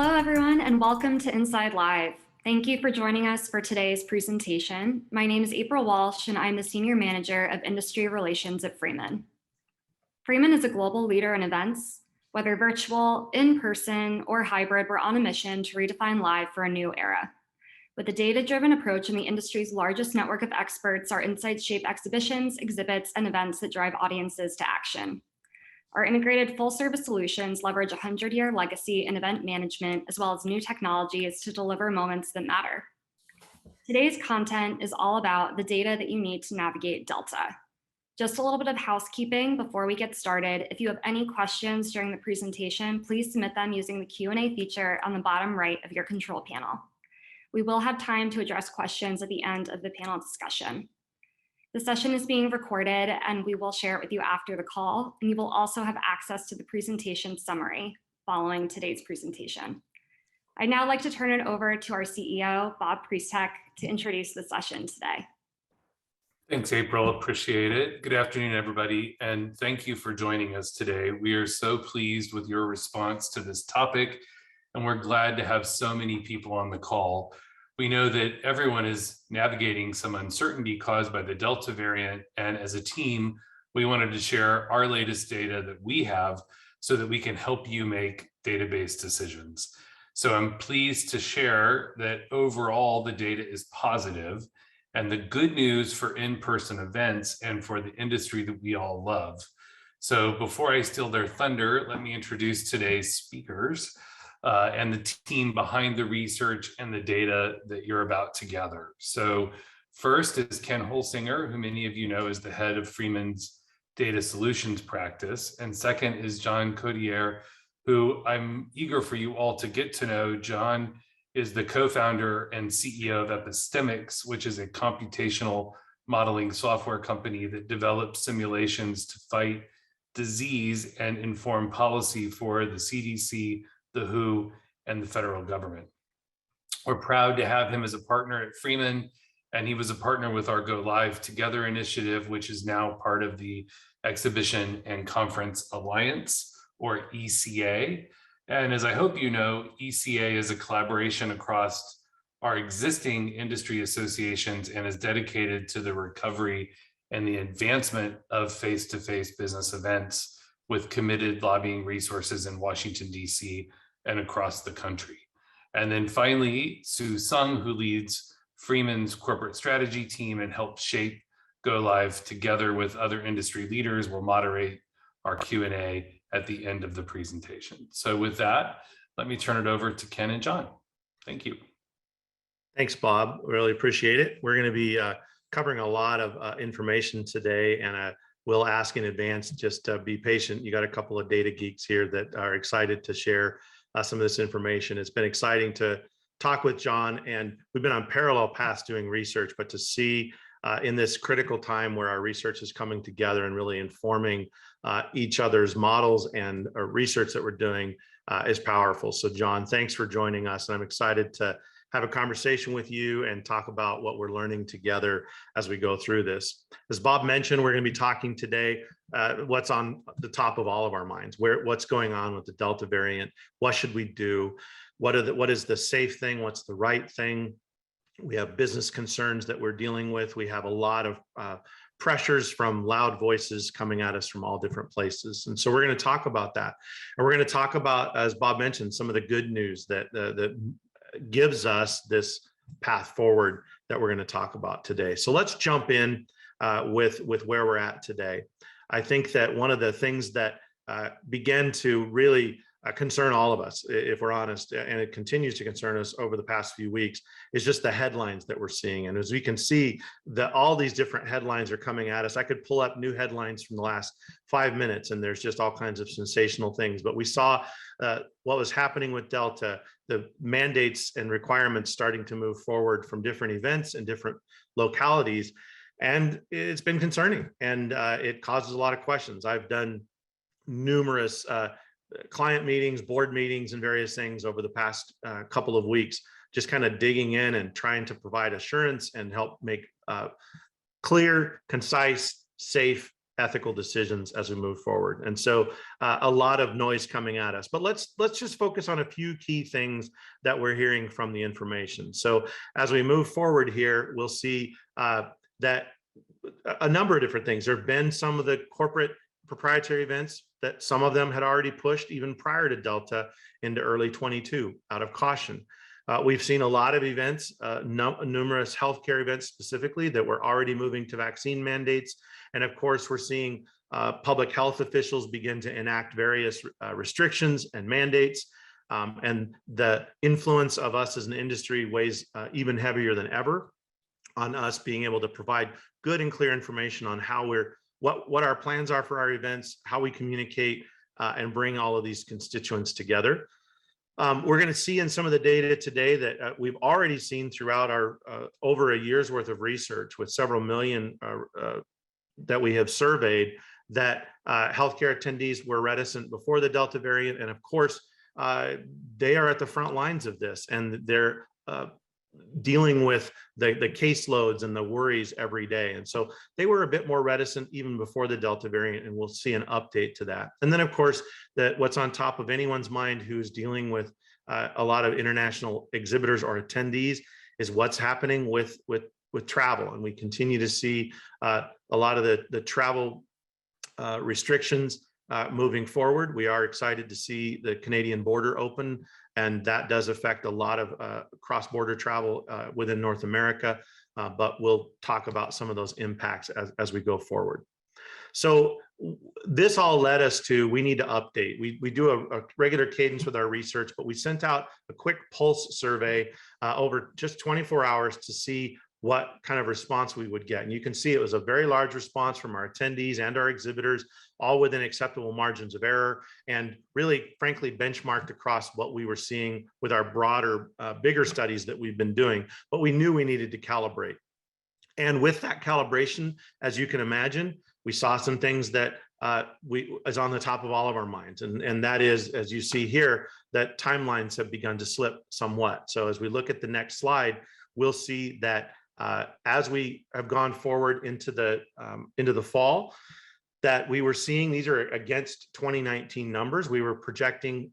Hello, everyone, and welcome to Inside Live. Thank you for joining us for today's presentation. My name is April Walsh, and I'm the Senior Manager of Industry Relations at Freeman. Freeman is a global leader in events. Whether virtual, in-person, or hybrid, we're on a mission to redefine live for a new era. With a data-driven approach and the industry's largest network of experts, our insights shape exhibitions, exhibits, and events that drive audiences to action. Our integrated full-service solutions leverage a 100-year legacy in event management, as well as new technologies to deliver moments that matter. Today's content is all about the data that you need to navigate Delta. Just a little bit of housekeeping before we get started. If you have any questions during the presentation, please submit them using the Q&A feature on the bottom right of your control panel. We will have time to address questions at the end of the panel discussion. The session is being recorded and we will share it with you after the call, and you will also have access to the presentation summary following today's presentation. I'd now like to turn it over to our CEO, Bob Priestek, to introduce the session today. Thanks, April. Appreciate it. Good afternoon, everybody, and thank you for joining us today. We are so pleased with your response to this topic, and we're glad to have so many people on the call. We know that everyone is navigating some uncertainty caused by the Delta variant, and as a team, we wanted to share our latest data that we have so that we can help you make database decisions. So I'm pleased to share that overall the data is positive, and the good news for in-person events and for the industry that we all love. So before I steal their thunder, let me introduce today's speakers. And the team behind the research and the data that you're about to gather. So first is Ken Holsinger, who many of you know is the head of Freeman's data solutions practice. And second is John Cordier, who I'm eager for you all to get to know. John is the co-founder and CEO of Epistemix, which is a computational modeling software company that develops simulations to fight disease and inform policy for the CDC, the WHO, and the federal government. We're proud to have him as a partner at Freeman, and he was a partner with our Go Live Together initiative, which is now part of the Exhibition and Conference Alliance, or ECA. And as I hope you know, ECA is a collaboration across our existing industry associations and is dedicated to the recovery and the advancement of face-to-face business events with committed lobbying resources in Washington, D.C. and across the country. And then finally, Sue Sung, who leads Freeman's corporate strategy team and helped shape Go Live together with other industry leaders, will moderate our Q&A at the end of the presentation. So with that, let me turn it over to Ken and John. Thank you. Thanks, Bob. Really appreciate it. We're going to be covering a lot of information today, and we'll ask in advance, just be patient. You got a couple of data geeks here that are excited to share some of this information. It's been exciting to talk with John, and we've been on parallel paths doing research, but to see in this critical time where our research is coming together and really informing each other's models and research that we're doing is powerful. So John, thanks for joining us, and I'm excited to have a conversation with you and talk about what we're learning together as we go through this. As Bob mentioned, we're going to be talking today what's on the top of all of our minds, what's going on with the Delta variant, what should we do, what is the safe thing, what's the right thing. We have business concerns that we're dealing with. We have a lot of pressures from loud voices coming at us from all different places. And so we're going to talk about that. And we're going to talk about, as Bob mentioned, some of the good news that gives us this path forward that we're going to talk about today. So let's jump in with where we're at today. I think that one of the things that began to really concern all of us, if we're honest, and it continues to concern us over the past few weeks, is just the headlines that we're seeing. And as we can see, all these different headlines are coming at us. I could pull up new headlines from the last 5 minutes, and there's just all kinds of sensational things. But we saw what was happening with Delta, the mandates and requirements starting to move forward from different events and different localities. And it's been concerning, and it causes a lot of questions. I've done numerous client meetings, board meetings, and various things over the past couple of weeks, just kind of digging in and trying to provide assurance and help make clear, concise, safe ethical decisions as we move forward. And so a lot of noise coming at us, but let's just focus on a few key things that we're hearing from the information. So as we move forward here, we'll see that a number of different things. There have been some of the corporate proprietary events that some of them had already pushed even prior to Delta into early 22 out of caution. We've seen a lot of events, numerous healthcare events specifically that were already moving to vaccine mandates. And of course, we're seeing public health officials begin to enact various restrictions and mandates. And the influence of us as an industry weighs even heavier than ever on us being able to provide good and clear information on how what our plans are for our events, how we communicate and bring all of these constituents together. We're going to see in some of the data today that we've already seen throughout our over a year's worth of research with several million that we have surveyed, that healthcare attendees were reticent before the Delta variant. And of course, they are at the front lines of this, and they're dealing with the caseloads and the worries every day. And so they were a bit more reticent even before the Delta variant, and we'll see an update to that. And then of course, that what's on top of anyone's mind who's dealing with a lot of international exhibitors or attendees is what's happening with travel. And we continue to see a lot of the travel restrictions moving forward. We are excited to see the Canadian border open, and that does affect a lot of cross-border travel within North America, but we'll talk about some of those impacts as we go forward. So this all led us to, we need to update. We do a regular cadence with our research, but we sent out a quick pulse survey over just 24 hours to see what kind of response we would get. And you can see it was a very large response from our attendees and our exhibitors, all within acceptable margins of error, and really, frankly, benchmarked across what we were seeing with our broader, bigger studies that we've been doing. But we knew we needed to calibrate. And with that calibration, as you can imagine, we saw some things that is on the top of all of our minds. And that is, as you see here, that timelines have begun to slip somewhat. So as we look at the next slide, we'll see that as we have gone forward into the fall, that we were seeing, these are against 2019 numbers. We were projecting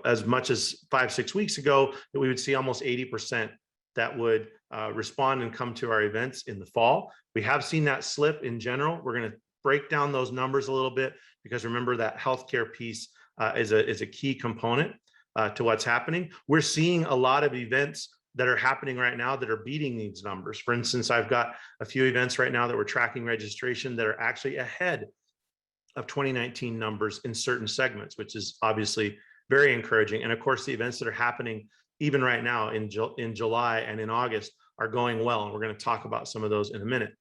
as much as 5-6 weeks ago that we would see almost 80% that would respond and come to our events in the fall. We have seen that slip in general. We're going to break down those numbers a little bit, because remember that healthcare piece is a key component to what's happening. We're seeing a lot of events that are happening right now that are beating these numbers. For instance, I've got a few events right now that we're tracking registration that are actually ahead of 2019 numbers in certain segments, which is obviously very encouraging. And of course, the events that are happening even right now in July and in August are going well. And we're going to talk about some of those in a minute.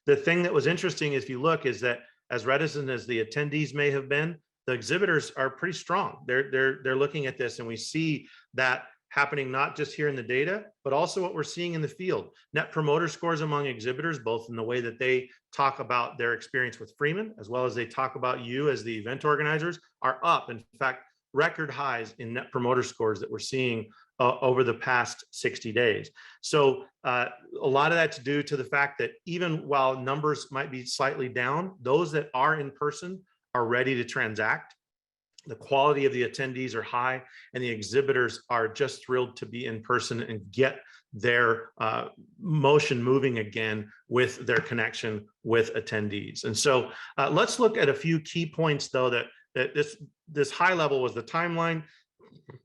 The thing that was interesting, if you look, is that as reticent as the attendees may have been, the exhibitors are pretty strong. They're looking at this, and we see that happening not just here in the data, but also what we're seeing in the field. Net promoter scores among exhibitors, both in the way that they talk about their experience with Freeman, as well as they talk about you as the event organizers, are up. In fact, record highs in net promoter scores that we're seeing over the past 60 days. So a lot of that's due to the fact that even while numbers might be slightly down, those that are in person are ready to transact. The quality of the attendees are high, and the exhibitors are just thrilled to be in person and get their motion moving again with their connection with attendees. And so let's look at a few key points, though, that this high level was the timeline,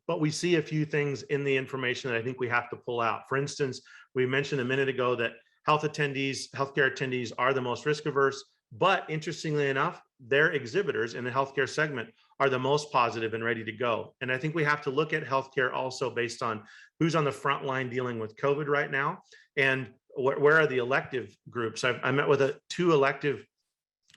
but we see a few things in the information that I think we have to pull out. For instance, we mentioned a minute ago that healthcare attendees are the most risk averse, but interestingly enough, their exhibitors in the healthcare segment are the most positive and ready to go. And I think we have to look at healthcare also based on who's on the front line dealing with COVID right now, and where are the elective groups. I met with two elective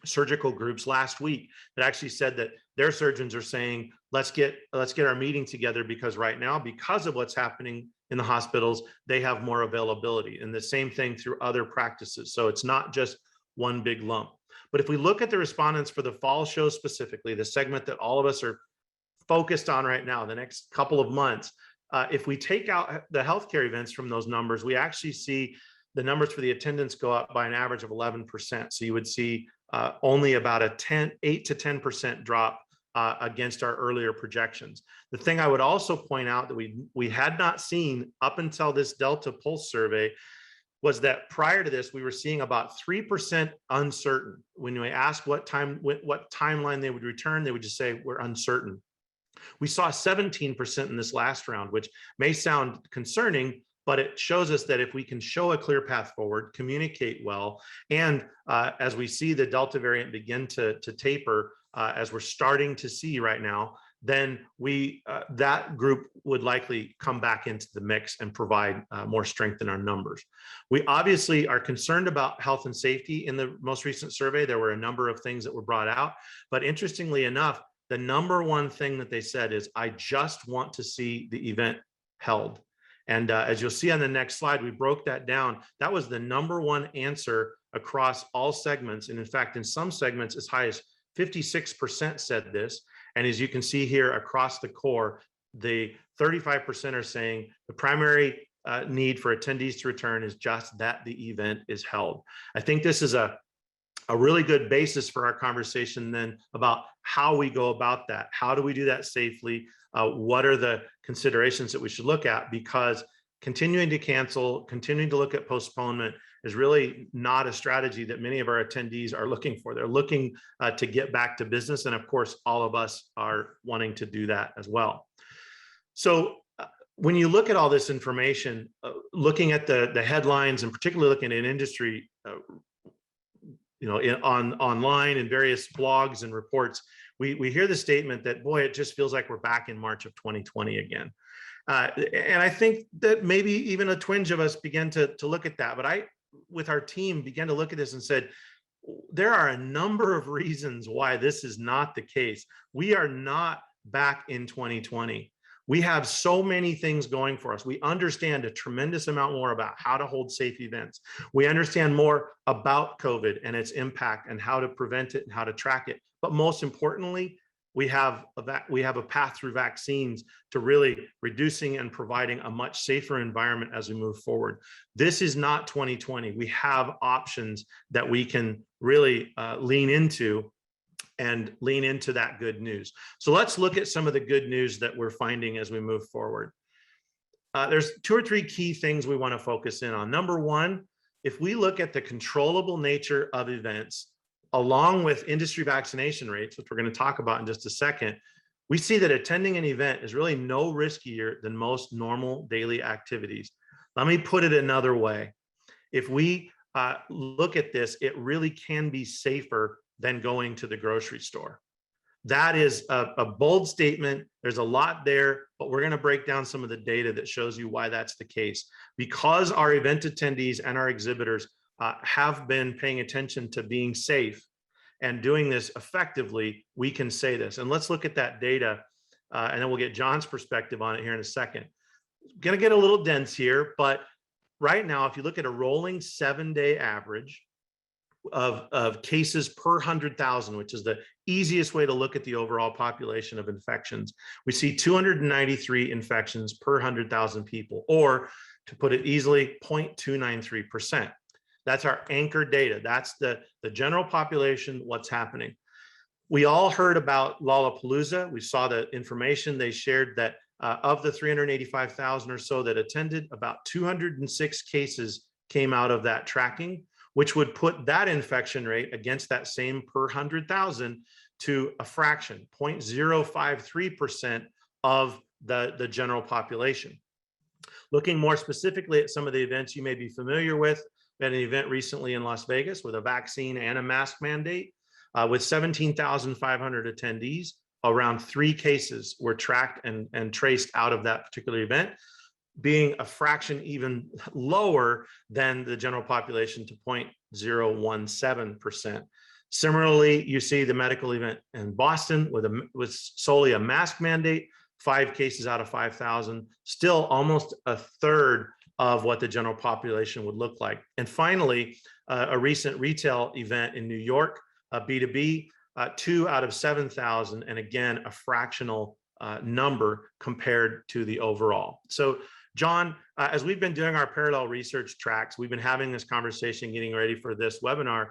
surgical groups last week that actually said that their surgeons are saying, let's get our meeting together, because right now, because of what's happening in the hospitals, they have more availability. And the same thing through other practices. So it's not just one big lump. But if we look at the respondents for the fall show specifically, the segment that all of us are focused on right now, the next couple of months, if we take out the healthcare events from those numbers, we actually see the numbers for the attendance go up by an average of 11%. So you would see only about a 8 to 10% drop against our earlier projections. The thing I would also point out that we had not seen up until this Delta Pulse survey was that prior to this, we were seeing about 3% uncertain. When we asked what timeline they would return, they would just say, we're uncertain. We saw 17% in this last round, which may sound concerning, but it shows us that if we can show a clear path forward, communicate well, and as we see the Delta variant begin to taper, as we're starting to see right now, then that group would likely come back into the mix and provide more strength in our numbers. We obviously are concerned about health and safety. In the most recent survey, there were a number of things that were brought out, but interestingly enough, the number one thing that they said is, I just want to see the event held. And as you'll see on the next slide, we broke that down. That was the number one answer across all segments. And in fact, in some segments, as high as 56% said this. And as you can see here across the core, the 35% are saying the primary need for attendees to return is just that the event is held. I think this is a really good basis for our conversation then about how we go about that. How do we do that safely? What are the considerations that we should look at? Because continuing to cancel, continuing to look at postponement is really not a strategy that many of our attendees are looking for. They're looking to get back to business. And of course, all of us are wanting to do that as well. So when you look at all this information, looking at the headlines and particularly looking at industry, online and various blogs and reports, we hear the statement that, boy, it just feels like we're back in March of 2020 again. And I think that maybe even a twinge of us began to look at that. But I, with our team, began to look at this and said, there are a number of reasons why this is not the case. We are not back in 2020. We have so many things going for us. We understand a tremendous amount more about how to hold safe events. We understand more about COVID and its impact and how to prevent it and how to track it. But most importantly, we have a path through vaccines to really reducing and providing a much safer environment as we move forward. This is not 2020. We have options that we can really lean into that good news. So let's look at some of the good news that we're finding as we move forward. There's 2 or 3 key things we want to focus in on. Number one, if we look at the controllable nature of events, along with industry vaccination rates, which we're going to talk about in just a second, we see that attending an event is really no riskier than most normal daily activities. Let me put it another way. If we look at this, it really can be safer than going to the grocery store. That is a bold statement. There's a lot there, but we're going to break down some of the data that shows you why that's the case. Because our event attendees and our exhibitors have been paying attention to being safe and doing this effectively, we can say this. And let's look at that data, and then we'll get John's perspective on it here in a second. Going to get a little dense here, but right now, if you look at a rolling 7-day average of cases per 100,000, which is the easiest way to look at the overall population of infections, we see 293 infections per 100,000 people, or to put it easily, 0.293%. That's our anchor data. That's the general population, what's happening. We all heard about Lollapalooza. We saw the information they shared that of the 385,000 or so that attended, about 206 cases came out of that tracking, which would put that infection rate against that same per 100,000 to a fraction, 0.053% of the general population. Looking more specifically at some of the events you may be familiar with, we had an event recently in Las Vegas with a vaccine and a mask mandate with 17,500 attendees. Around 3 cases were tracked and traced out of that particular event, being a fraction even lower than the general population to 0.017%. Similarly, you see the medical event in Boston with solely a mask mandate, 5 cases out of 5,000, still almost a third of what the general population would look like. And finally, a recent retail event in New York, B2B, 2 out of 7,000, and again, a fractional number compared to the overall. So John, as we've been doing our parallel research tracks, we've been having this conversation, getting ready for this webinar.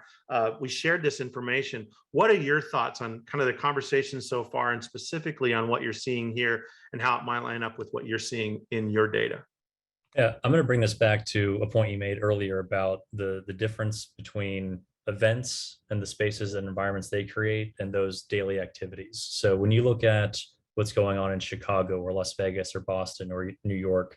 We shared this information. What are your thoughts on kind of the conversation so far, and specifically on what you're seeing here and how it might line up with what you're seeing in your data? Yeah, I'm going to bring this back to a point you made earlier about the difference between events and the spaces and environments they create and those daily activities. So when you look at what's going on in Chicago or Las Vegas or Boston or New York,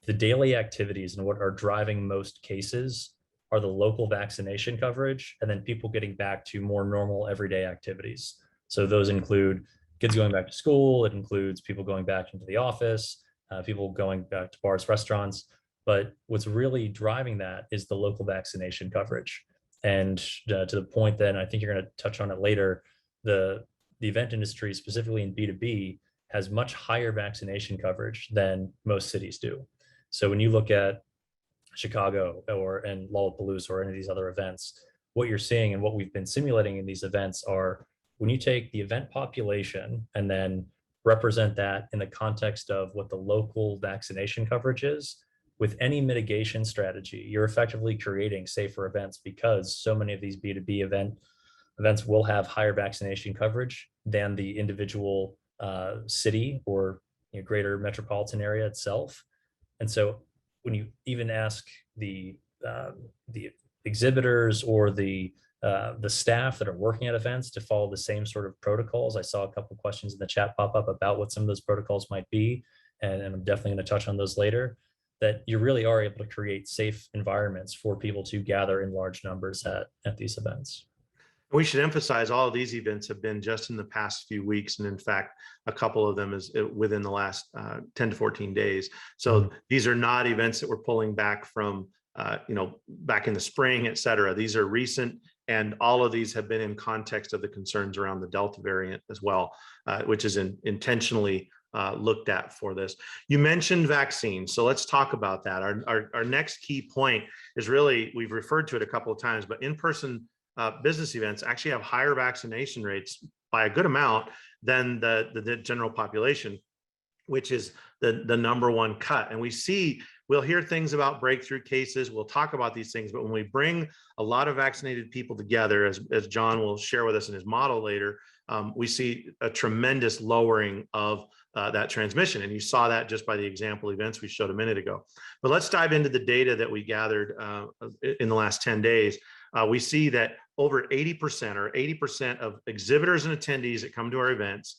the daily activities and what are driving most cases are the local vaccination coverage, and then people getting back to more normal everyday activities. So those include kids going back to school, it includes people going back into the office, people going back to bars, restaurants. But what's really driving that is the local vaccination coverage. And to the point that, and I think you're going to touch on it later, the event industry, specifically in B2B, has much higher vaccination coverage than most cities do. So when you look at Chicago and Lollapalooza or any of these other events, what you're seeing and what we've been simulating in these events are when you take the event population and then represent that in the context of what the local vaccination coverage is, with any mitigation strategy, you're effectively creating safer events, because so many of these B2B events will have higher vaccination coverage than the individual city or greater metropolitan area itself. And so when you even ask the exhibitors or the staff that are working at events to follow the same sort of protocols, I saw a couple of questions in the chat pop up about what some of those protocols might be, and I'm definitely going to touch on those later, that you really are able to create safe environments for people to gather in large numbers at these events. We should emphasize all of these events have been just in the past few weeks. And in fact, a couple of them is within the last 10 to 14 days. So these are not events that we're pulling back from, back in the spring, et cetera. These are recent, and all of these have been in context of the concerns around the Delta variant as well, which is intentionally looked at for this. You mentioned vaccines, so let's talk about that. Our next key point is really, we've referred to it a couple of times, but in-person business events actually have higher vaccination rates by a good amount than the general population, which is the number one cut. And we'll hear things about breakthrough cases, we'll talk about these things, but when we bring a lot of vaccinated people together, as John will share with us in his model later, we see a tremendous lowering of that transmission. And you saw that just by the example events we showed a minute ago. But let's dive into the data that we gathered in the last 10 days. We see that over 80% of exhibitors and attendees that come to our events,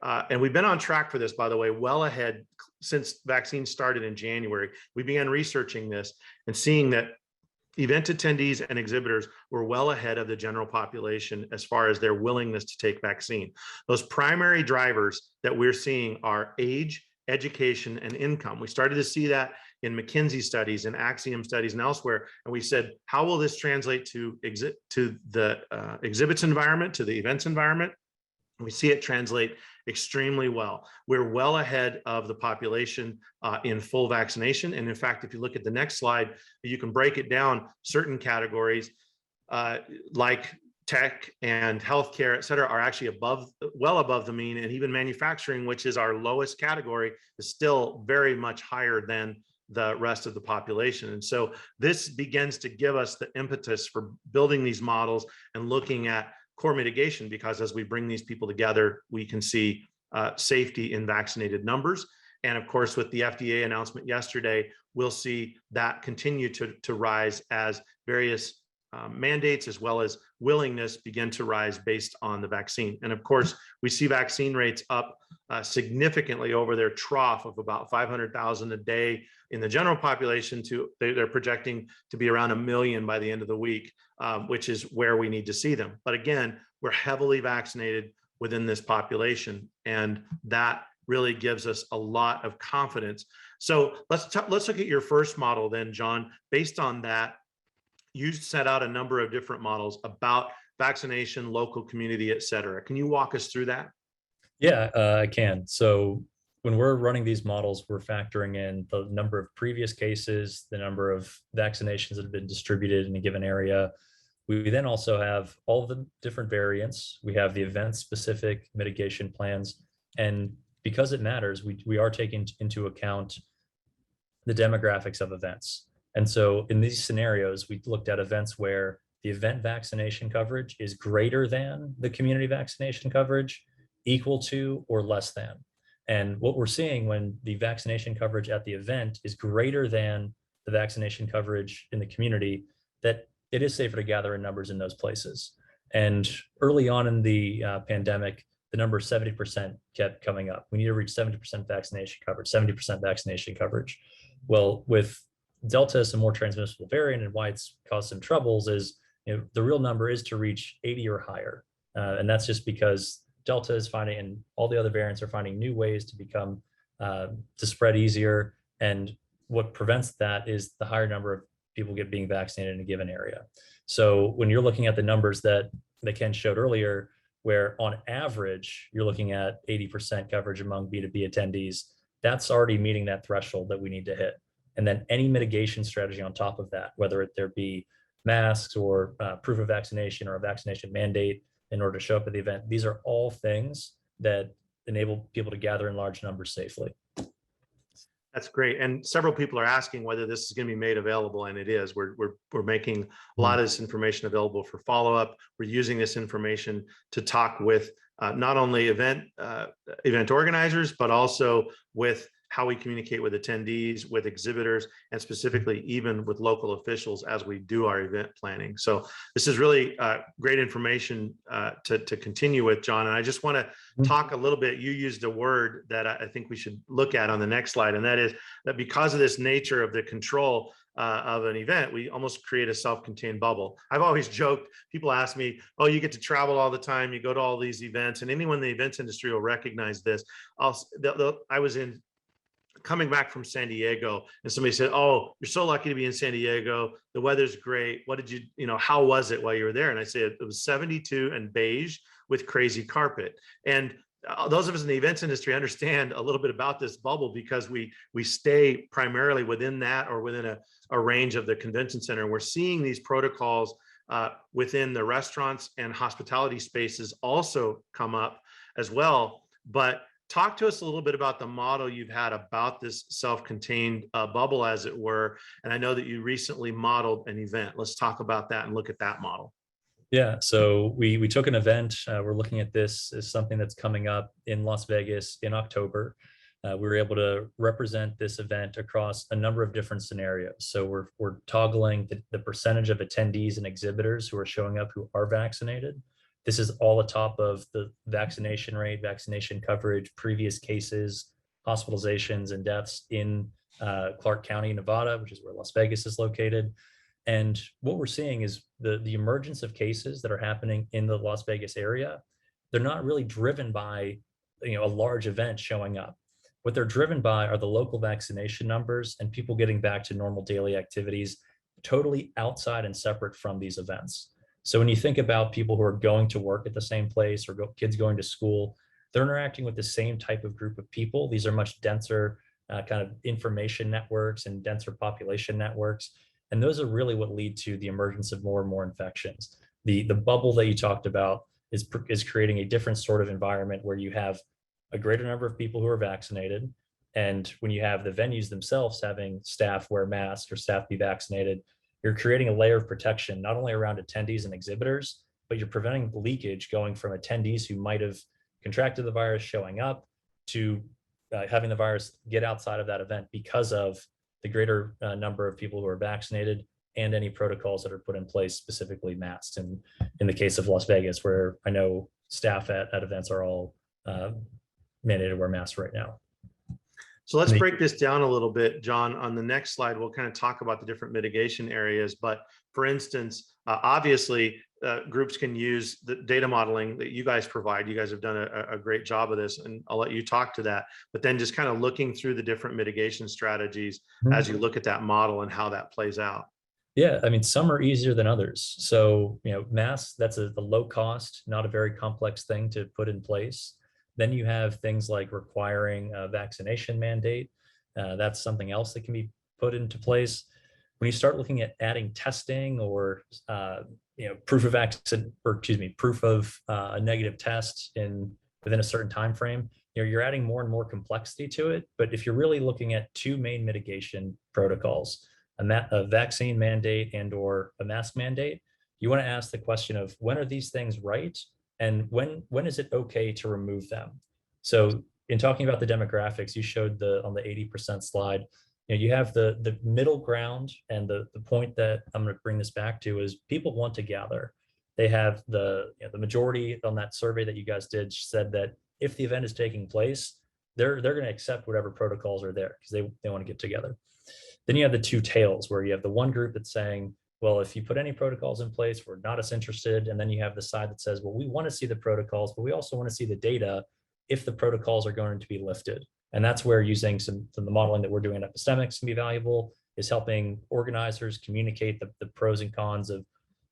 and we've been on track for this, by the way, well ahead since vaccines started in January. We began researching this and seeing that event attendees and exhibitors were well ahead of the general population as far as their willingness to take vaccine. Those primary drivers that we're seeing are age, education, and income. We started to see that in McKinsey studies and Axiom studies and elsewhere. And we said, how will this translate to the exhibits environment, to the events environment? And we see it translate extremely well. We're well ahead of the population in full vaccination. And in fact, if you look at the next slide, you can break it down. Certain categories like tech and healthcare, et cetera, are actually well above the mean. And even manufacturing, which is our lowest category, is still very much higher than the rest of the population. And so this begins to give us the impetus for building these models and looking at core mitigation, because as we bring these people together, we can see safety in vaccinated numbers. And of course, with the FDA announcement yesterday, we'll see that continue to rise as various mandates as well as willingness begin to rise based on the vaccine. And of course, we see vaccine rates up significantly over their trough of about 500,000 a day in the general population to they're projecting to be around 1 million by the end of the week, which is where we need to see them. But again, we're heavily vaccinated within this population, and that really gives us a lot of confidence. So let's look at your first model then, John. Based on that, you set out a number of different models about vaccination, local community, et cetera. Can you walk us through that? Yeah, I can. So when we're running these models, we're factoring in the number of previous cases, the number of vaccinations that have been distributed in a given area. We then also have all the different variants. We have the event-specific mitigation plans. And because it matters, we are taking into account the demographics of events. And so in these scenarios, we looked at events where the event vaccination coverage is greater than the community vaccination coverage, equal to, or less than. And what we're seeing when the vaccination coverage at the event is greater than the vaccination coverage in the community, that it is safer to gather in numbers in those places. And early on in the pandemic, the number 70% kept coming up. We need to reach 70% vaccination coverage, 70% vaccination coverage. Well, with Delta as a more transmissible variant, and why it's caused some troubles is, the real number is to reach 80 or higher. And that's just because Delta is finding, and all the other variants are finding new ways to become, to spread easier. And what prevents that is the higher number of people being vaccinated in a given area. So when you're looking at the numbers that Ken showed earlier, where on average, you're looking at 80% coverage among B2B attendees, that's already meeting that threshold that we need to hit. And then any mitigation strategy on top of that, whether there be masks or proof of vaccination or a vaccination mandate in order to show up at the event, these are all things that enable people to gather in large numbers safely. That's great. And several people are asking whether this is going to be made available, and it is. We're making a lot of this information available for follow-up. We're using this information to talk with not only event organizers, but also with how we communicate with attendees, with exhibitors, and specifically even with local officials as we do our event planning. So this is really great information to continue with, John. And I just want to talk a little bit. You used a word that I think we should look at on the next slide, and that is that because of this nature of the control of an event, we almost create a self-contained bubble. I've always joked, people ask me, oh, you get to travel all the time, you go to all these events, and anyone in the events industry will recognize this. I was coming back from San Diego, and somebody said, oh, you're so lucky to be in San Diego. The weather's great. What did how was it while you were there? And I said, it was 72 and beige with crazy carpet. And those of us in the events industry understand a little bit about this bubble because we stay primarily within that or within a range of the convention center. We're seeing these protocols within the restaurants and hospitality spaces also come up as well. But talk to us a little bit about the model you've had about this self-contained bubble, as it were. And I know that you recently modeled an event. Let's talk about that and look at that model. Yeah, so we took an event. We're looking at this as something that's coming up in Las Vegas in October. We were able to represent this event across a number of different scenarios. So we're toggling the percentage of attendees and exhibitors who are showing up who are vaccinated. This is all atop of the vaccination rate, vaccination coverage, previous cases, hospitalizations, and deaths in Clark County, Nevada, which is where Las Vegas is located. And what we're seeing is the emergence of cases that are happening in the Las Vegas area. They're not really driven by a large event showing up. What they're driven by are the local vaccination numbers and people getting back to normal daily activities, totally outside and separate from these events. So when you think about people who are going to work at the same place or kids going to school, they're interacting with the same type of group of people. These are much denser kind of information networks and denser population networks. And those are really what lead to the emergence of more and more infections. The bubble that you talked about is creating a different sort of environment where you have a greater number of people who are vaccinated. And when you have the venues themselves having staff wear masks or staff be vaccinated, you're creating a layer of protection, not only around attendees and exhibitors, but you're preventing leakage going from attendees who might have contracted the virus showing up to having the virus get outside of that event because of the greater number of people who are vaccinated and any protocols that are put in place, specifically masks. And in the case of Las Vegas, where I know staff at events are all mandated to wear masks right now. So let's break this down a little bit, John. On the next slide, we'll kind of talk about the different mitigation areas. But for instance, obviously, groups can use the data modeling that you guys provide. You guys have done a great job of this, and I'll let you talk to that. But then just kind of looking through the different mitigation strategies as you look at that model and how that plays out. Yeah, I mean, some are easier than others. So, masks, that's a low cost, not a very complex thing to put in place. Then you have things like requiring a vaccination mandate. That's something else that can be put into place. When you start looking at adding testing or proof of a negative test in within a certain time frame, you're adding more and more complexity to it. But if you're really looking at two main mitigation protocols, a vaccine mandate and or a mask mandate, you want to ask the question of when are these things right, and when is it okay to remove them? So in talking about the demographics, you showed on the 80% slide, you have the middle ground, and the point that I'm going to bring this back to is people want to gather. They have the majority on that survey that you guys did said that if the event is taking place, they're going to accept whatever protocols are there because they want to get together. Then you have the two tails where you have the one group that's saying, well, if you put any protocols in place, we're not as interested. And then you have the side that says, well, we want to see the protocols, but we also want to see the data if the protocols are going to be lifted. And that's where using some of the modeling that we're doing at Epistemix can be valuable, is helping organizers communicate the pros and cons of,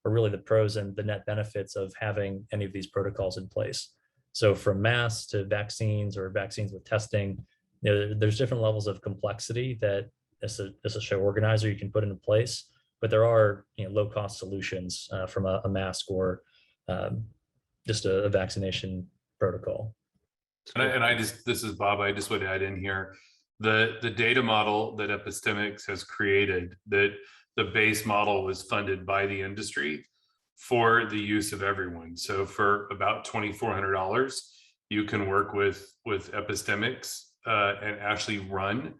or really the pros and the net benefits of having any of these protocols in place. So from masks to vaccines or vaccines with testing, there's different levels of complexity that as a show organizer you can put into place, but there are low-cost solutions from a mask or just a vaccination protocol. And I just, this is Bob, I just would add in here, the data model that Epistemix has created, that the base model was funded by the industry for the use of everyone. So for about $2,400, you can work with Epistemix and actually run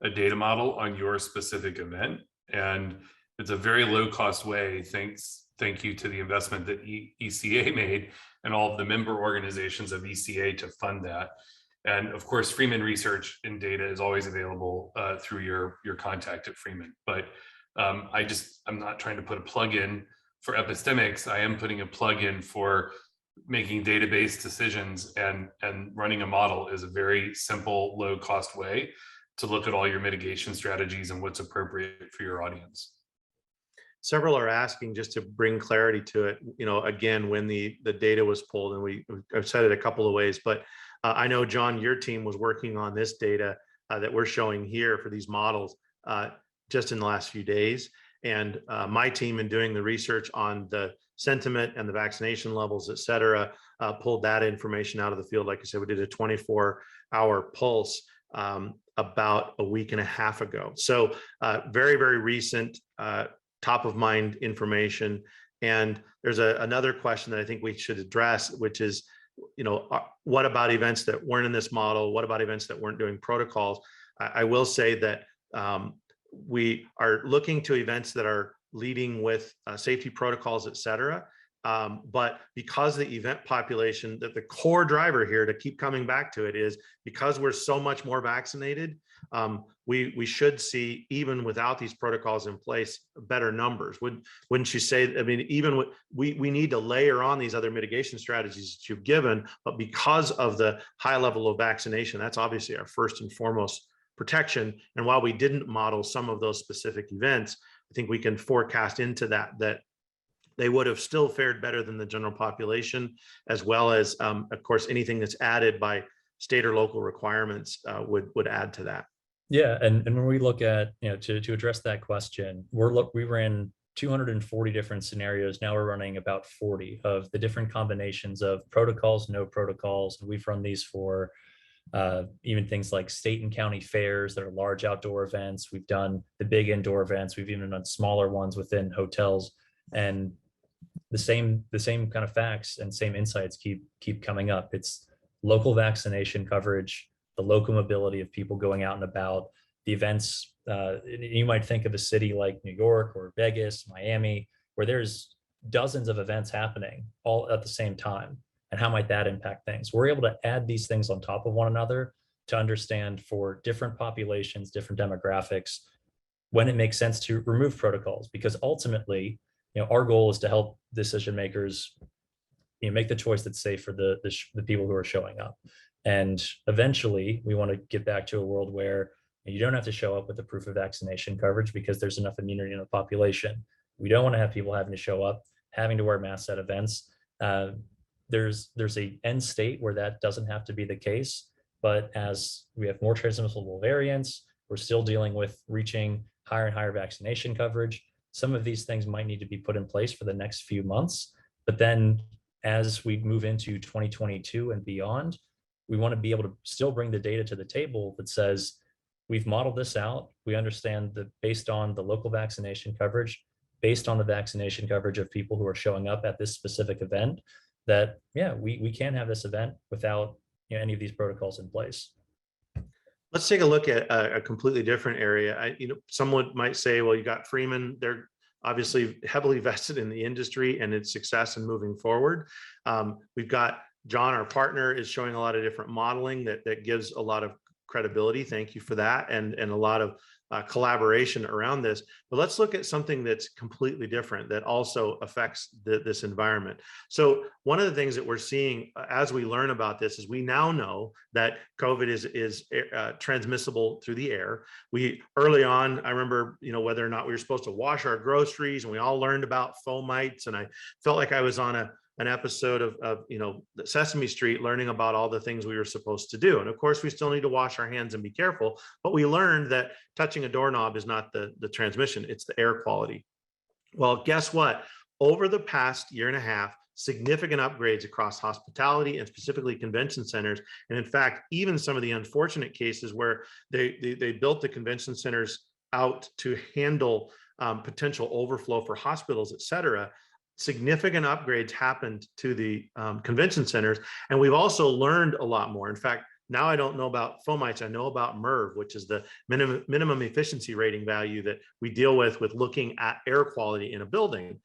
a data model on your specific event. And it's a very low cost way, thank you to the investment that ECA made and all of the member organizations of ECA to fund that. And of course, Freeman research and data is always available through your contact at Freeman. But I'm not trying to put a plug in for Epistemix. I am putting a plug in for making database decisions, and running a model is a very simple, low cost way to look at all your mitigation strategies and what's appropriate for your audience. Several are asking, just to bring clarity to it, again, when the data was pulled, and I've said it a couple of ways, but I know, John, your team was working on this data that we're showing here for these models just in the last few days. And my team, in doing the research on the sentiment and the vaccination levels, et cetera, pulled that information out of the field. Like I said, we did a 24-hour pulse about a week and a half ago. So very, very recent, top of mind information. And there's another question that I think we should address, which is, what about events that weren't in this model? What about events that weren't doing protocols? I will say that we are looking to events that are leading with safety protocols, et cetera. But because the event population, that the core driver here, to keep coming back to it, is because we're so much more vaccinated, we should see, even without these protocols in place, better numbers. Wouldn't you say? I mean, even we need to layer on these other mitigation strategies that you've given, but because of the high level of vaccination, that's obviously our first and foremost protection. And while we didn't model some of those specific events, I think we can forecast into that they would have still fared better than the general population, as well as, of course, anything that's added by state or local requirements would add to that. Yeah, and when we look at, to address that question, we ran 240 different scenarios. Now we're running about 40 of the different combinations of protocols, no protocols. We've run these for even things like state and county fairs that are large outdoor events. We've done the big indoor events. We've even done smaller ones within hotels, and the same kind of facts and same insights keep coming up. It's local vaccination coverage, the local mobility of people going out and about, the events. You might think of a city like New York or Vegas, Miami, where there's dozens of events happening all at the same time. And how might that impact things? We're able to add these things on top of one another to understand for different populations, different demographics, when it makes sense to remove protocols, because ultimately, our goal is to help decision makers, make the choice that's safe for the people who are showing up. And eventually, we want to get back to a world where you don't have to show up with the proof of vaccination coverage because there's enough immunity in the population. We don't want to have people having to show up, having to wear masks at events. There's a end state where that doesn't have to be the case, but as we have more transmissible variants, we're still dealing with reaching higher and higher vaccination coverage. Some of these things might need to be put in place for the next few months, but then as we move into 2022 and beyond, we want to be able to still bring the data to the table that says, we've modeled this out. We understand that based on the local vaccination coverage, based on the vaccination coverage of people who are showing up at this specific event, that, yeah, we can have this event without any of these protocols in place. Let's take a look at a completely different area. Someone might say, well, you got Freeman, they're obviously heavily vested in the industry and its success and moving forward. We've got John, our partner, is showing a lot of different modeling that gives a lot of credibility. Thank you for that. And a lot of collaboration around this. But let's look at something that's completely different that also affects this environment. So one of the things that we're seeing as we learn about this is we now know that COVID is transmissible through the air. We early on, I remember, whether or not we were supposed to wash our groceries, and we all learned about fomites, and I felt like I was on an episode of Sesame Street, learning about all the things we were supposed to do. And of course, we still need to wash our hands and be careful, but we learned that touching a doorknob is not the transmission, it's the air quality. Well, guess what? Over the past year and a half, significant upgrades across hospitality and specifically convention centers. And in fact, even some of the unfortunate cases where they built the convention centers out to handle potential overflow for hospitals, et cetera. Significant upgrades happened to the convention centers. And we've also learned a lot more. In fact, now I don't know about fomites, I know about MERV, which is the minimum efficiency rating value that we deal with looking at air quality in a building.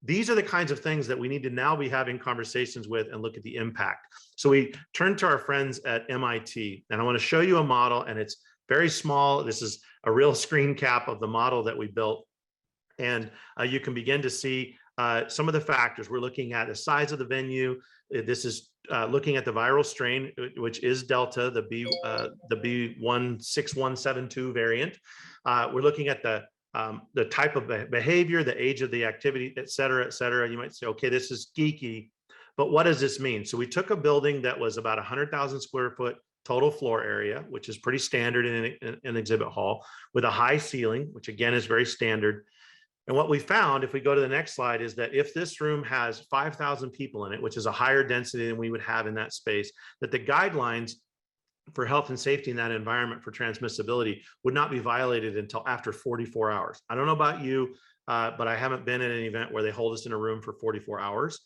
These are the kinds of things that we need to now be having conversations with and look at the impact. So we turn to our friends at MIT, and I want to show you a model, and it's very small. This is a real screen cap of the model that we built. And you can begin to see some of the factors. We're looking at the size of the venue. This is looking at the viral strain, which is Delta, the B16172 variant. We're looking at the type of behavior, the age of the activity, et cetera, et cetera. You might say, okay, this is geeky, but what does this mean? So we took a building that was about 100,000 square foot total floor area, which is pretty standard in an exhibit hall, with a high ceiling, which again is very standard. And what we found, if we go to the next slide, is that if this room has 5,000 people in it, which is a higher density than we would have in that space, that the guidelines for health and safety in that environment for transmissibility would not be violated until after 44 hours. I don't know about you, but I haven't been at an event where they hold us in a room for 44 hours.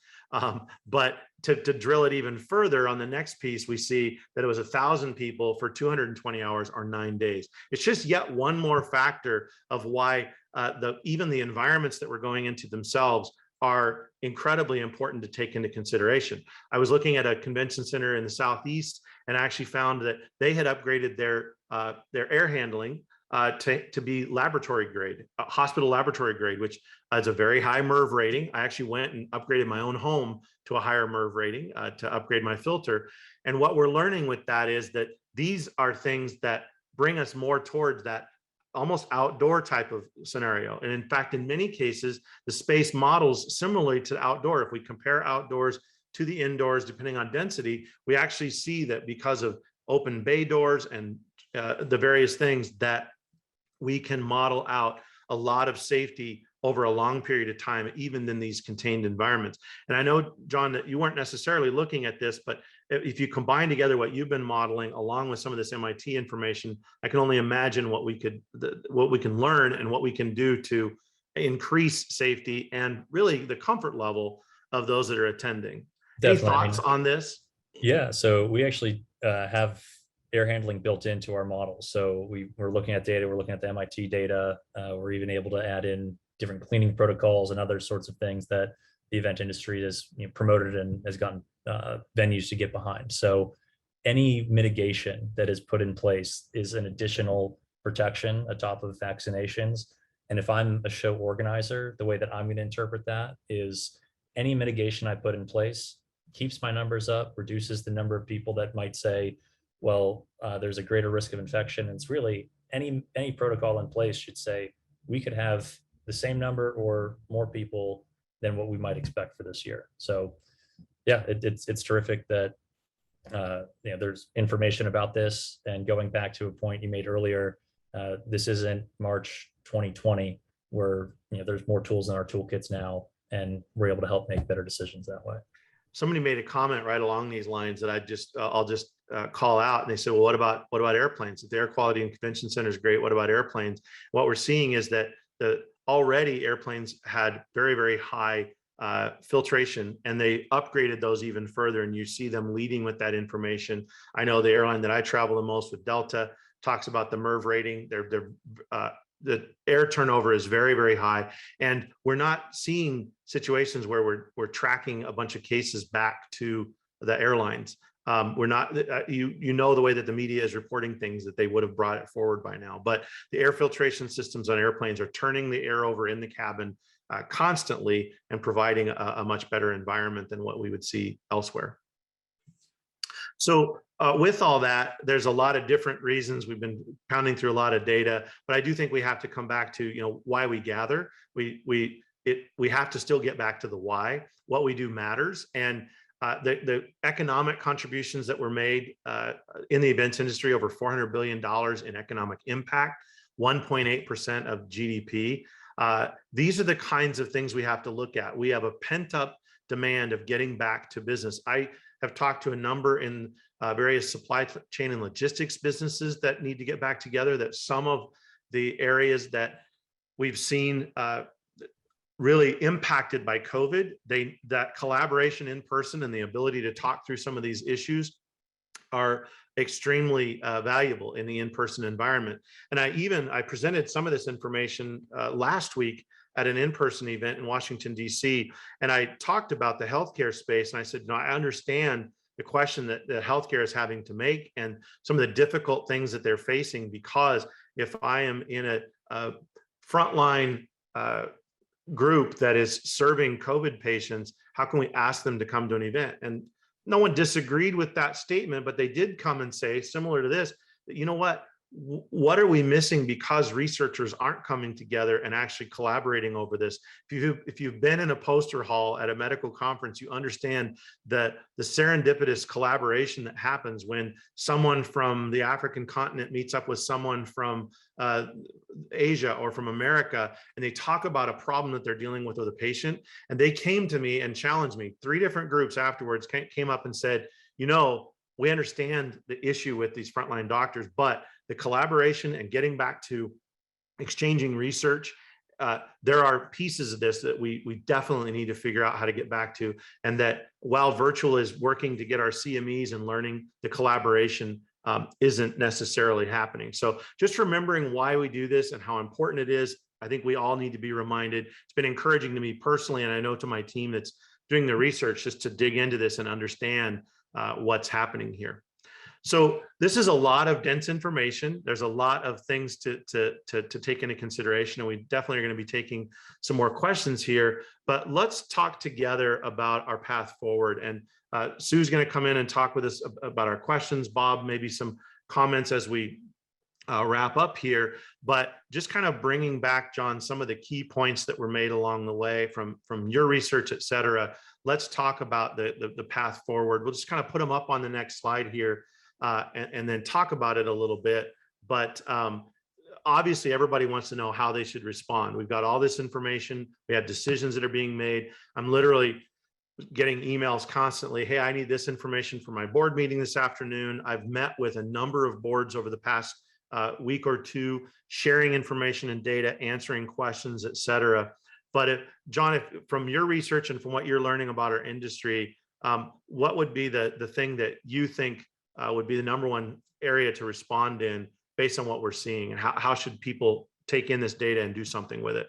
But to drill it even further, on the next piece, we see that it was 1,000 people for 220 hours or 9 days. It's just yet one more factor of why even the environments that we're going into themselves are incredibly important to take into consideration. I was looking at a convention center in the Southeast and actually found that they had upgraded their air handling to be laboratory grade, hospital laboratory grade, which is a very high MERV rating. I actually went and upgraded my own home to a higher MERV rating to upgrade my filter. And what we're learning with that is that these are things that bring us more towards that almost outdoor type of scenario. And in fact, in many cases, the space models similarly to outdoor. If we compare outdoors to the indoors, depending on density, we actually see that because of open bay doors and the various things, that we can model out a lot of safety over a long period of time, even in these contained environments. And I know, John, that you weren't necessarily looking at this, but if you combine together what you've been modeling along with some of this MIT information, I can only imagine what we can learn and what we can do to increase safety and really the comfort level of those that are attending. Definitely. Any thoughts on this? Yeah, so we actually have air handling built into our model. So we're looking at data, we're looking at the MIT data, we're even able to add in different cleaning protocols and other sorts of things that the event industry has promoted and has gotten venues to get behind. So any mitigation that is put in place is an additional protection atop of vaccinations. And if I'm a show organizer, the way that I'm going to interpret that is any mitigation I put in place keeps my numbers up, reduces the number of people that might say, well, there's a greater risk of infection. And it's really any protocol in place should say we could have the same number or more people than what we might expect for this year. So yeah, it's terrific that there's information about this. And going back to a point you made earlier, this isn't March 2020 where there's more tools in our toolkits now, and we're able to help make better decisions that way. somebody made a comment right along these lines that I'll just call out. And they said, well, what about airplanes? If the air quality in convention center is great, what about airplanes? What we're seeing is that already airplanes had very, very high filtration, and they upgraded those even further. And you see them leading with that information. I know the airline that I travel the most with, Delta, talks about the MERV rating. The air turnover is very, very high, and we're not seeing situations where we're tracking a bunch of cases back to the airlines. We're not, you know, the way that the media is reporting things, that they would have brought it forward by now. But the air filtration systems on airplanes are turning the air over in the cabin constantly and providing a much better environment than what we would see elsewhere. So with all that, there's a lot of different reasons. We've been pounding through a lot of data, but I do think we have to come back to, you know, why we gather. We have to still get back to the why. What we do matters, and the economic contributions that were made in the events industry, over $400 billion in economic impact, 1.8% of GDP. These are the kinds of things we have to look at. We have a pent-up demand of getting back to business. I have talked to a number in various supply chain and logistics businesses that need to get back together, that some of the areas that we've seen really impacted by COVID, that collaboration in person and the ability to talk through some of these issues are extremely valuable in the in-person environment. And I presented some of this information last week at an in-person event in Washington, DC. And I talked about the healthcare space. And I said, no, I understand the question that healthcare is having to make and some of the difficult things that they're facing, because if I am in a frontline group that is serving COVID patients, how can we ask them to come to an event? And no one disagreed with that statement, but they did come and say, similar to this, that, you know what are we missing because researchers aren't coming together and actually collaborating over this? If you've been in a poster hall at a medical conference, you understand that the serendipitous collaboration that happens when someone from the African continent meets up with someone from Asia or from America, and they talk about a problem that they're dealing with a patient. And they came to me and challenged me. 3 different groups afterwards came up and said, you know, we understand the issue with these frontline doctors, but the collaboration and getting back to exchanging research, there are pieces of this that we definitely need to figure out how to get back to. And that while virtual is working to get our CMEs and learning, the collaboration isn't necessarily happening. So just remembering why we do this and how important it is, I think we all need to be reminded. It's been encouraging to me personally, and I know to my team that's doing the research, just to dig into this and understand what's happening here. So this is a lot of dense information. There's a lot of things to take into consideration, and we definitely are going to be taking some more questions here. But let's talk together about our path forward. And Sue's going to come in and talk with us about our questions. Bob, maybe some comments as we wrap up here. But just kind of bringing back, John, some of the key points that were made along the way from your research, et cetera. Let's talk about the path forward. We'll just kind of put them up on the next slide here. And then talk about it a little bit. But obviously, everybody wants to know how they should respond. We've got all this information. We have decisions that are being made. I'm literally getting emails constantly. Hey, I need this information for my board meeting this afternoon. I've met with a number of boards over the past week or two, sharing information and data, answering questions, et cetera. But John, from your research and from what you're learning about our industry, what would be the thing that you think would be the number one area to respond in based on what we're seeing, and how should people take in this data and do something with it?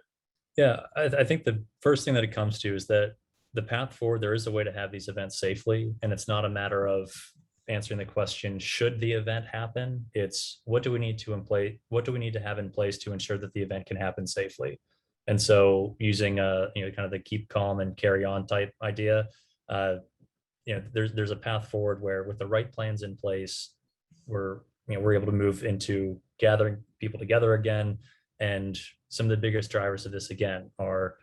Yeah, I think the first thing that it comes to is that the path forward, there is a way to have these events safely. And it's not a matter of answering the question, should the event happen? It's what do we need to have in place to ensure that the event can happen safely? And so using kind of the keep calm and carry on type idea, there's a path forward where with the right plans in place, we're able to move into gathering people together again. And some of the biggest drivers of this again are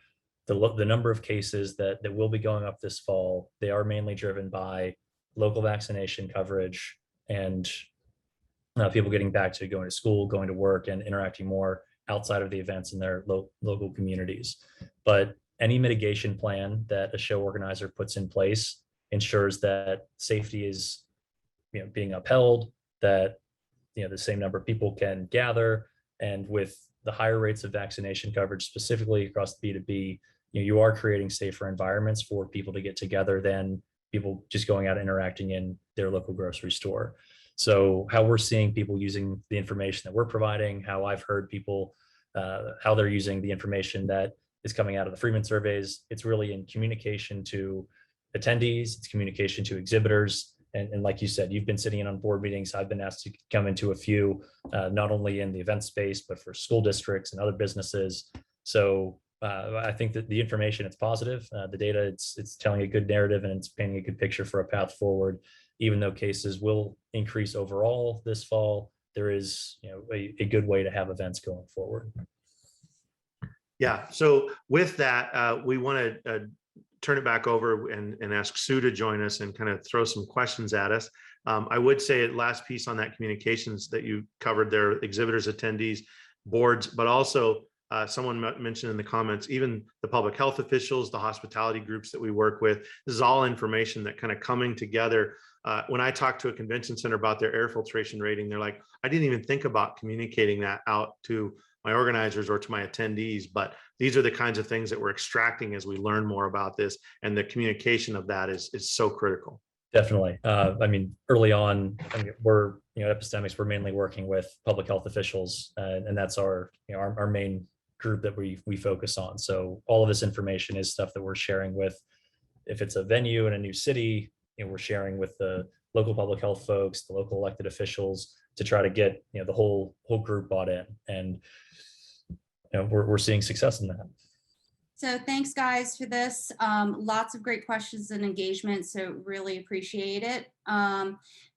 the number of cases that will be going up this fall. They are mainly driven by local vaccination coverage and people getting back to going to school, going to work, and interacting more outside of the events in their local communities. But any mitigation plan that a show organizer puts in place ensures that safety is being upheld, that the same number of people can gather. And with the higher rates of vaccination coverage, specifically across the B2B, you are creating safer environments for people to get together than people just going out interacting in their local grocery store. So how we're seeing people using the information that we're providing, how I've heard people, how they're using the information that is coming out of the Freeman surveys, it's really in communication to attendees, it's communication to exhibitors. And like you said, you've been sitting in on board meetings. I've been asked to come into a few, not only in the event space, but for school districts and other businesses. So I think that the information, it's positive. The data, it's telling a good narrative, and it's painting a good picture for a path forward. Even though cases will increase overall this fall, there is a good way to have events going forward. Yeah, so with that, we want to turn it back over and ask Sue to join us and kind of throw some questions at us. I would say last piece on that communications that you covered there, exhibitors, attendees, boards, but also someone mentioned in the comments, even the public health officials, the hospitality groups that we work with. This is all information that kind of coming together. When I talk to a convention center about their air filtration rating, they're like, I didn't even think about communicating that out to my organizers or to my attendees, but these are the kinds of things that we're extracting as we learn more about this, and the communication of that is so critical. Definitely. I mean, early on, we're at Epistemix, we're mainly working with public health officials, and that's our our main group that we focus on. So all of this information is stuff that we're sharing with, if it's a venue in a new city, we're sharing with the local public health folks, the local elected officials, to try to get the whole group bought in, and we're seeing success in that. So thanks guys for this. Lots of great questions and engagement, so really appreciate it.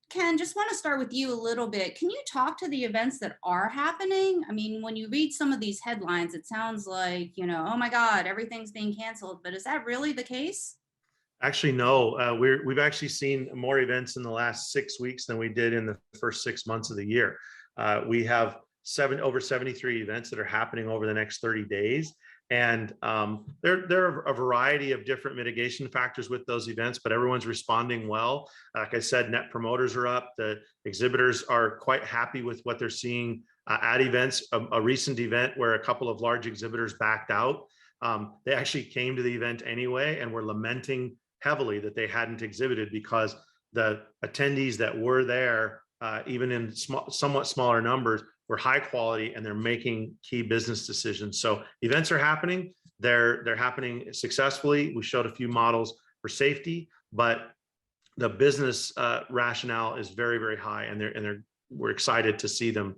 Ken, just want to start with you a little bit. Can you talk to the events that are happening? I mean, when you read some of these headlines, it sounds like, oh my God, everything's being canceled, but is that really the case? Actually, no. We've actually seen more events in the last 6 weeks than we did in the first 6 months of the year. We have over 73 events that are happening over the next 30 days. And there are a variety of different mitigation factors with those events, but everyone's responding well. Like I said, net promoters are up. The exhibitors are quite happy with what they're seeing at events. A recent event where a couple of large exhibitors backed out, they actually came to the event anyway and were lamenting heavily that they hadn't exhibited, because the attendees that were there, even in somewhat smaller numbers, were high quality, and they're making key business decisions. So events are happening. They're happening successfully. We showed a few models for safety, but the business rationale is very, very high, and we're excited to see them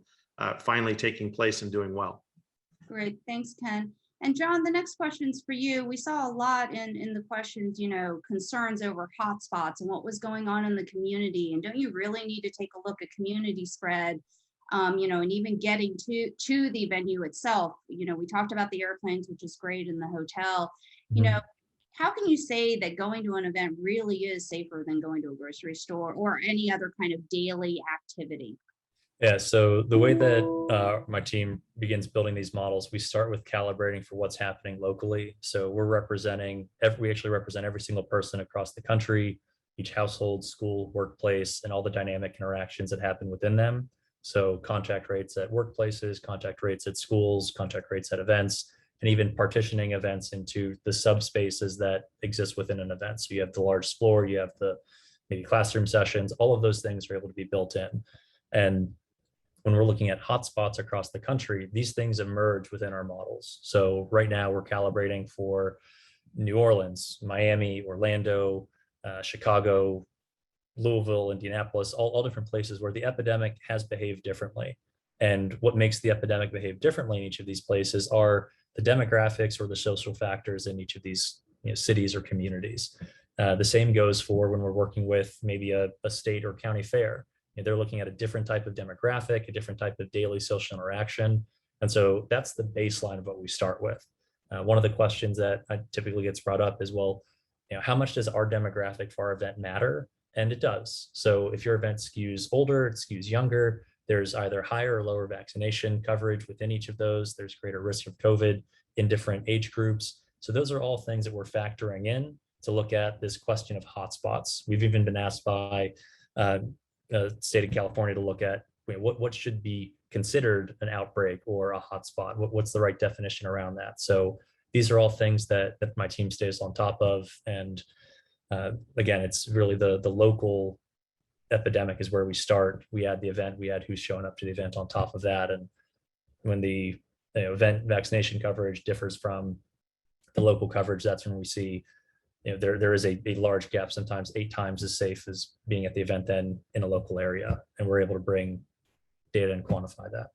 finally taking place and doing well. Great, thanks, Ken. And John, the next question's for you. We saw a lot in the questions, concerns over hotspots and what was going on in the community. And don't you really need to take a look at community spread, and even getting to the venue itself? We talked about the airplanes, which is great, in the hotel. How can you say that going to an event really is safer than going to a grocery store or any other kind of daily activity? Yeah, so the way that my team begins building these models, we start with calibrating for what's happening locally. So we actually represent every single person across the country, each household, school, workplace, and all the dynamic interactions that happen within them. So contact rates at workplaces, contact rates at schools, contact rates at events, and even partitioning events into the subspaces that exist within an event. So you have the large floor, you have the maybe classroom sessions, all of those things are able to be built in. And when we're looking at hotspots across the country, these things emerge within our models. So right now we're calibrating for New Orleans, Miami, Orlando, Chicago, Louisville, Indianapolis, all different places where the epidemic has behaved differently. And what makes the epidemic behave differently in each of these places are the demographics or the social factors in each of these cities or communities. The same goes for when we're working with maybe a state or county fair. They're looking at a different type of demographic, a different type of daily social interaction. And so that's the baseline of what we start with. One of the questions that typically gets brought up is, well, how much does our demographic for our event matter? And it does. So if your event skews older, it skews younger, there's either higher or lower vaccination coverage within each of those. There's greater risk of COVID in different age groups. So those are all things that we're factoring in. to look at this question of hotspots. We've even been asked by the state of California to look at what should be considered an outbreak or a hotspot. What's the right definition around that? So these are all things that my team stays on top of. And again, it's really the local epidemic is where we start. We add the event, we add who's showing up to the event on top of that. And when the event vaccination coverage differs from the local coverage, that's when we see there is a large gap, sometimes 8 times as safe as being at the event than in a local area. And we're able to bring data and quantify that.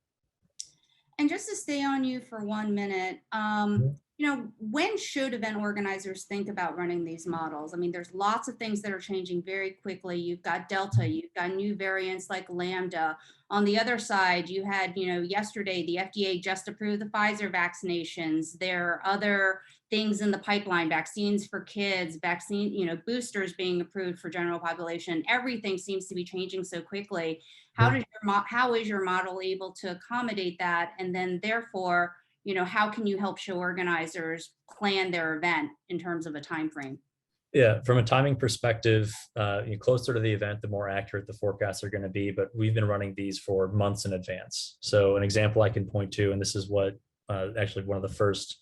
And just to stay on you for 1 minute, when should event organizers think about running these models? I mean, there's lots of things that are changing very quickly. You've got Delta, you've got new variants like Lambda. On the other side, you had, yesterday, the FDA just approved the Pfizer vaccinations. There are other things in the pipeline, vaccines for kids, boosters being approved for general population. Everything seems to be changing so quickly. How is your model able to accommodate that? And then therefore, how can you help show organizers plan their event in terms of a time frame? Yeah, from a timing perspective, closer to the event, the more accurate the forecasts are going to be. But we've been running these for months in advance. So an example I can point to, and this is what actually one of the first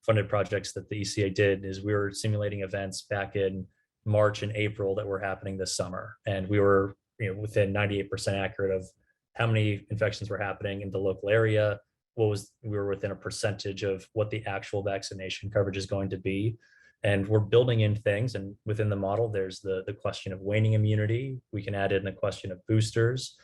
funded projects that the ECA did, is we were simulating events back in March and April that were happening this summer, and we were within 98% accurate of how many infections were happening in the local area. We were within a percentage of what the actual vaccination coverage is going to be. And we're building in things, and within the model, there's the question of waning immunity. We can add in the question of boosters.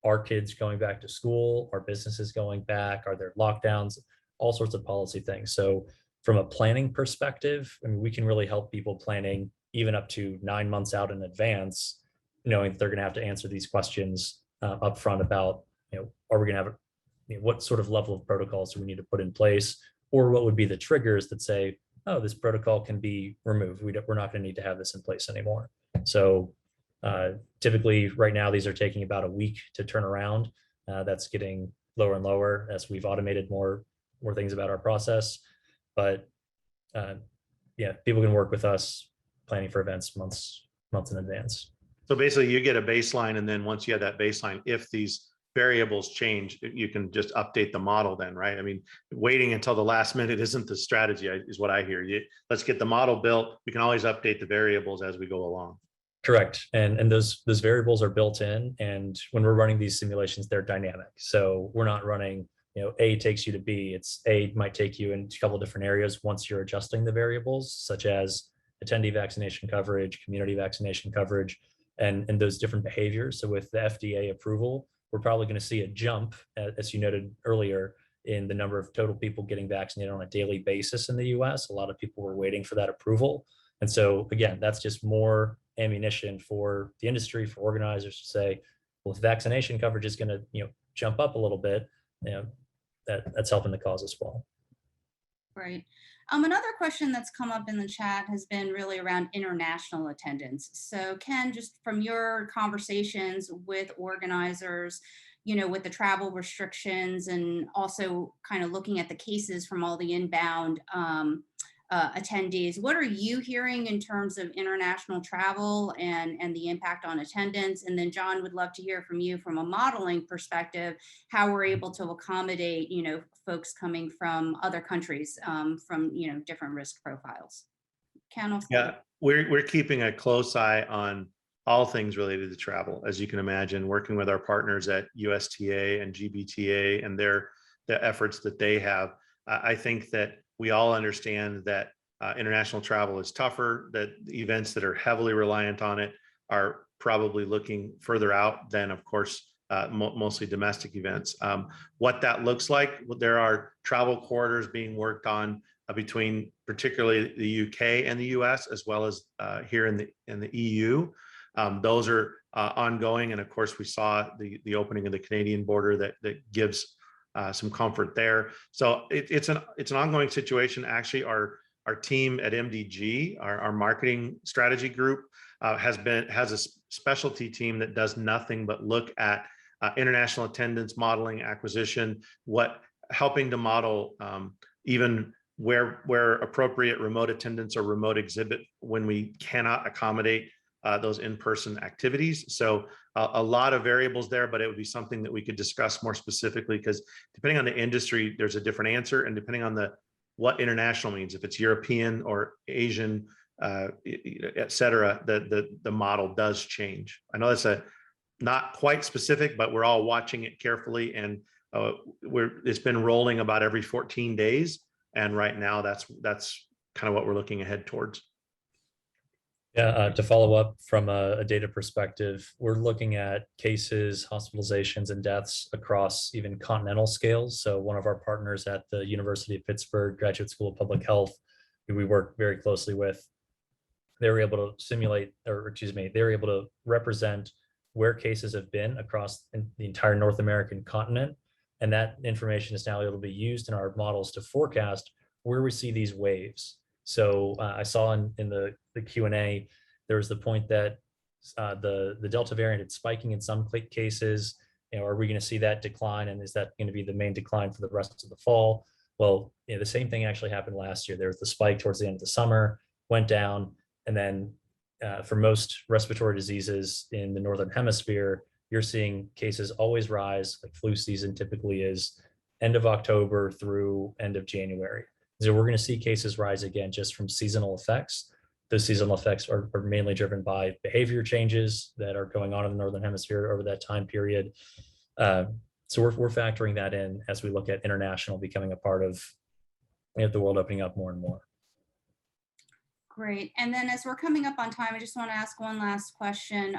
Are kids going back to school? Are businesses going back? Are there lockdowns? All sorts of policy things. So from a planning perspective, I mean, we can really help people planning even up to 9 months out in advance, knowing that they're going to have to answer these questions upfront about, are we going to have what sort of level of protocols do we need to put in place, or what would be the triggers that say, oh, this protocol can be removed. We're not going to need to have this in place anymore. So typically right now, these are taking about a week to turn around. That's getting lower and lower as we've automated more things about our process. But people can work with us planning for events months in advance. So basically you get a baseline, and then once you have that baseline, if these variables change, you can just update the model then, right? I mean, waiting until the last minute isn't the strategy, is what I hear. Let's get the model built. We can always update the variables as we go along. Correct. And those variables are built in. And when we're running these simulations, they're dynamic. So we're not running, A takes you to B. It's A might take you in a couple of different areas once you're adjusting the variables, such as attendee vaccination coverage, community vaccination coverage, and those different behaviors. So with the FDA approval, we're probably going to see a jump, as you noted earlier, in the number of total people getting vaccinated on a daily basis in the US. A lot of people were waiting for that approval. And so again, that's just more ammunition for the industry, for organizers to say, well, if vaccination coverage is going to jump up a little bit, that's helping the cause as well. Right. Another question that's come up in the chat has been really around international attendance. So Ken, just from your conversations with organizers, with the travel restrictions and also kind of looking at the cases from all the inbound attendees, what are you hearing in terms of international travel and the impact on attendance? And then John, would love to hear from you from a modeling perspective, how we're able to accommodate, folks coming from other countries, from, different risk profiles. Ken, yeah, we're keeping a close eye on all things related to travel, as you can imagine, working with our partners at USTA and GBTA and the efforts that they have. I think that we all understand that international travel is tougher, that events that are heavily reliant on it are probably looking further out than, of course, mostly domestic events. What that looks like, there are travel corridors being worked on between particularly the UK and the US, as well as here in the EU. Those are ongoing, and of course, we saw the opening of the Canadian border that gives some comfort there. So it's an ongoing situation. Actually, our team at MDG, our marketing strategy group, has a specialty team that does nothing but look at international attendance modeling, acquisition, helping to model even where appropriate, remote attendance or remote exhibit when we cannot accommodate those in-person activities. So a lot of variables there, but it would be something that we could discuss more specifically, because depending on the industry, there's a different answer, and depending on what international means, if it's European or Asian, et cetera, the model does change. I know that's not quite specific, but we're all watching it carefully, and it's been rolling about every 14 days. And right now that's kind of what we're looking ahead towards. Yeah, to follow up from a data perspective, we're looking at cases, hospitalizations, and deaths across even continental scales. So one of our partners at the University of Pittsburgh Graduate School of Public Health, who we work very closely with, they were able to simulate, or excuse me, they were able to represent where cases have been across the entire North American continent. And that information is now able to be used in our models to forecast where we see these waves. So I saw in the Q&A, there was the point that the Delta variant is spiking in some cases. Are we going to see that decline? And is that going to be the main decline for the rest of the fall? Well, the same thing actually happened last year. There was the spike towards the end of the summer, went down. And then for most respiratory diseases in the Northern Hemisphere, you're seeing cases always rise, like flu season typically is end of October through end of January. So we're going to see cases rise again just from seasonal effects. Those seasonal effects are mainly driven by behavior changes that are going on in the Northern Hemisphere over that time period. So we're factoring that in as we look at international becoming a part of the world opening up more and more. Great. And then as we're coming up on time, I just want to ask one last question.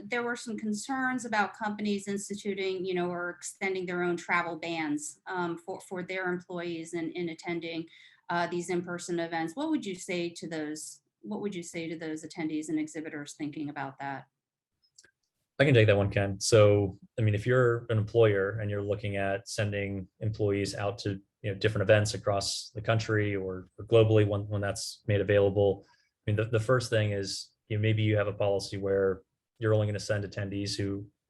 There were some concerns about companies instituting, or extending their own travel bans for their employees in attending these in-person events. What would you say to those? What would you say to those attendees and exhibitors thinking about that? I can take that one, Ken. So, if you're an employer and you're looking at sending employees out to different events across the country or globally when that's made available, the first thing is maybe you have a policy where you're only going to send attendees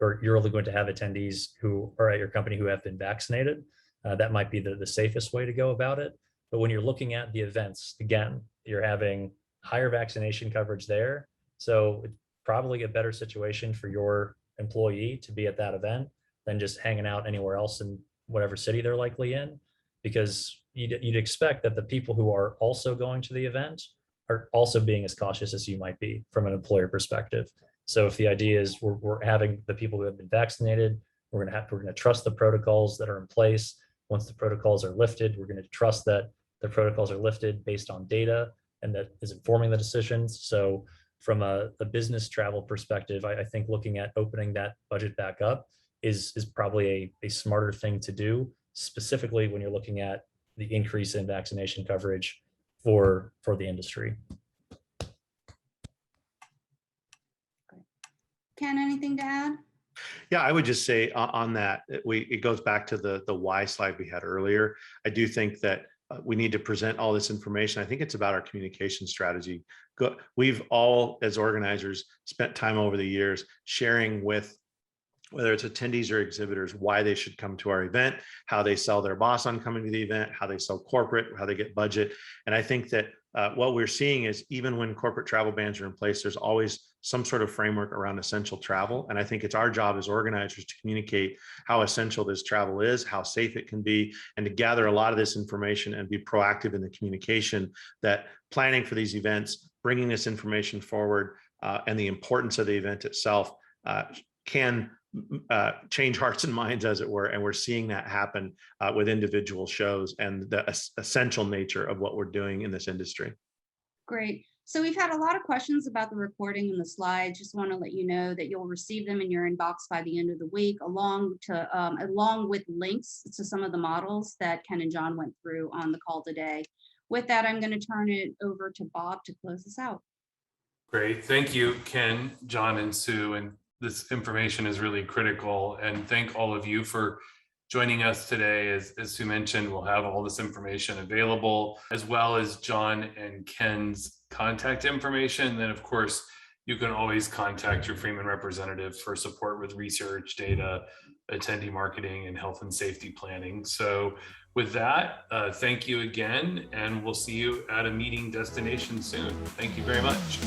or you're only going to have attendees who are at your company who have been vaccinated. That might be the safest way to go about it. But when you're looking at the events, again, you're having higher vaccination coverage there. So it's probably a better situation for your employee to be at that event than just hanging out anywhere else in whatever city they're likely in, because you'd expect that the people who are also going to the event are also being as cautious as you might be from an employer perspective. So if the idea is we're having the people who have been vaccinated, we're going to trust the protocols that are in place. Once the protocols are lifted, we're going to trust that the protocols are lifted based on data and that is informing the decisions. So from a business travel perspective, I think looking at opening that budget back up is probably a smarter thing to do, specifically when you're looking at the increase in vaccination coverage for the industry. Ken, anything to add? Yeah, I would just say on that, it goes back to the why slide we had earlier. I do think that we need to present all this information. I think it's about our communication strategy. We've all, as organizers, spent time over the years sharing with whether it's attendees or exhibitors why they should come to our event, how they sell their boss on coming to the event, how they sell corporate, how they get budget. And I think that what we're seeing is even when corporate travel bans are in place, there's always some sort of framework around essential travel. And I think it's our job as organizers to communicate how essential this travel is, how safe it can be, and to gather a lot of this information and be proactive in the communication that planning for these events, bringing this information forward, and the importance of the event itself can change hearts and minds, as it were. And we're seeing that happen with individual shows and the essential nature of what we're doing in this industry. Great. So we've had a lot of questions about the recording and the slides. Just want to let you know that you'll receive them in your inbox by the end of the week, along with links to some of the models that Ken and John went through on the call today. With that, I'm going to turn it over to Bob to close this out. Great. Thank you, Ken, John, and Sue. And this information is really critical. And thank all of you for joining us today. As Sue mentioned, we'll have all this information available, as well as John and Ken's contact information. And then, of course, you can always contact your Freeman representative for support with research, data, attendee marketing, and health and safety planning. So With that, thank you again, and we'll see you at a meeting destination soon. Thank you very much.